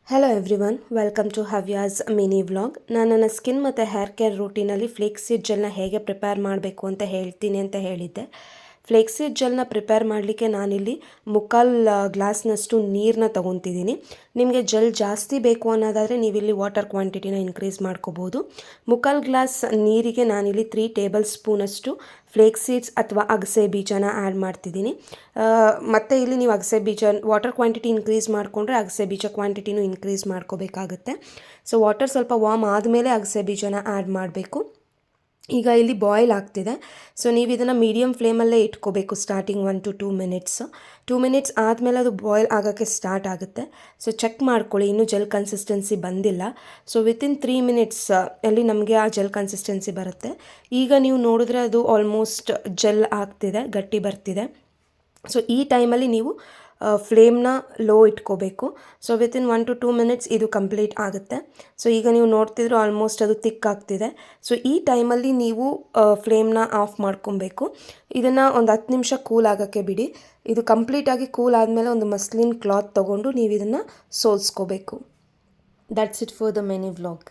Hello everyone, welcome to Havya's mini vlog. ನಾನು ನನ್ನ skin ಮತ್ತು ಹೇರ್ ಕೇರ್ ರೂಟೀನಲ್ಲಿ ಫ್ಲೇಕ್ಸೀಡ್ ಜೆಲ್ನ ಹೇಗೆ ಪ್ರಿಪೇರ್ ಮಾಡಬೇಕು ಅಂತ ಹೇಳ್ತೀನಿ ಅಂತ ಹೇಳಿದ್ದೆ. ಫ್ಲೇಕ್ಸೀಡ್ ಜೆಲ್ನ ಪ್ರಿಪೇರ್ ಮಾಡಲಿಕ್ಕೆ ನಾನಿಲ್ಲಿ ಮುಕ್ಕಾಲು ಗ್ಲಾಸ್ನಷ್ಟು ನೀರನ್ನ ತೊಗೊತಿದ್ದೀನಿ. ನಿಮಗೆ ಜೆಲ್ ಜಾಸ್ತಿ ಬೇಕು ಅನ್ನೋದಾದರೆ ನೀವಿಲ್ಲಿ ವಾಟರ್ ಕ್ವಾಂಟಿಟಿನ ಇನ್ಕ್ರೀಸ್ ಮಾಡ್ಕೋಬೋದು. ಮುಕ್ಕಾಲು ಗ್ಲಾಸ್ ನೀರಿಗೆ ನಾನಿಲ್ಲಿ 3 ಟೇಬಲ್ ಸ್ಪೂನಷ್ಟು ಫ್ಲೇಕ್ಸೀಡ್ಸ್ ಅಥವಾ ಅಗಸೆ ಬೀಜನ ಆ್ಯಡ್ ಮಾಡ್ತಿದ್ದೀನಿ. ಮತ್ತು ಇಲ್ಲಿ ನೀವು ಅಗಸೆ ಬೀಜ ವಾಟರ್ ಕ್ವಾಂಟಿಟಿ ಇನ್ಕ್ರೀಸ್ ಮಾಡಿಕೊಂಡ್ರೆ ಅಗಸೆ ಬೀಜ ಕ್ವಾಂಟಿಟಿನೂ ಇನ್ಕ್ರೀಸ್ ಮಾಡ್ಕೋಬೇಕಾಗುತ್ತೆ. ಸೊ ವಾಟರ್ ಸ್ವಲ್ಪ ವಾರ್ಮ್ ಆದಮೇಲೆ ಅಗಸೆ ಬೀಜನ ಆ್ಯಡ್ ಮಾಡಬೇಕು. ಈಗ ಇಲ್ಲಿ ಬಾಯ್ಲ್ ಆಗ್ತಿದೆ. ಸೊ ನೀವು ಇದನ್ನು ಮೀಡಿಯಮ್ ಫ್ಲೇಮಲ್ಲೇ ಇಟ್ಕೋಬೇಕು ಸ್ಟಾರ್ಟಿಂಗ್ 1 to 2 ಮಿನಿಟ್ಸ್. 2 ಮಿನಿಟ್ಸ್ ಆದಮೇಲೆ ಅದು ಬಾಯ್ಲ್ ಆಗೋಕ್ಕೆ ಸ್ಟಾರ್ಟ್ ಆಗುತ್ತೆ. ಸೊ ಚೆಕ್ ಮಾಡ್ಕೊಳ್ಳಿ, ಇನ್ನೂ ಜೆಲ್ ಕನ್ಸಿಸ್ಟೆನ್ಸಿ ಬಂದಿಲ್ಲ. ಸೊ ವಿತಿನ್ 3 ಮಿನಿಟ್ಸ್ ಅಲ್ಲಿ ನಮಗೆ ಆ ಜೆಲ್ ಕನ್ಸಿಸ್ಟೆನ್ಸಿ ಬರುತ್ತೆ. ಈಗ ನೀವು ನೋಡಿದ್ರೆ ಅದು ಆಲ್ಮೋಸ್ಟ್ ಜೆಲ್ ಆಗ್ತಿದೆ, ಗಟ್ಟಿ ಬರ್ತಿದೆ. ಸೊ ಈ ಟೈಮಲ್ಲಿ ನೀವು ಫ್ಲೇಮ್ನ ಲೋ ಇಟ್ಕೋಬೇಕು. ಸೊ ವಿತಿನ್ 1 to 2 ಮಿನಿಟ್ಸ್ ಇದು ಕಂಪ್ಲೀಟ್ ಆಗುತ್ತೆ. ಸೊ ಈಗ ನೀವು ನೋಡ್ತಿದ್ರೆ ಆಲ್ಮೋಸ್ಟ್ ಅದು ತಿಕ್ ಆಗ್ತಿದೆ. ಸೊ ಈ ಟೈಮಲ್ಲಿ ನೀವು ಫ್ಲೇಮ್ನ ಆಫ್ ಮಾಡ್ಕೊಬೇಕು. ಇದನ್ನು ಒಂದು 10 ನಿಮಿಷ ಕೂಲ್ ಆಗೋಕ್ಕೆ ಬಿಡಿ. ಇದು ಕಂಪ್ಲೀಟಾಗಿ ಕೂಲ್ ಆದಮೇಲೆ ಒಂದು ಮಸ್ಲಿನ್ ಕ್ಲಾತ್ ತೊಗೊಂಡು ನೀವು ಇದನ್ನು ಸೋಲ್ಸ್ಕೋಬೇಕು. That's it for the mini vlog.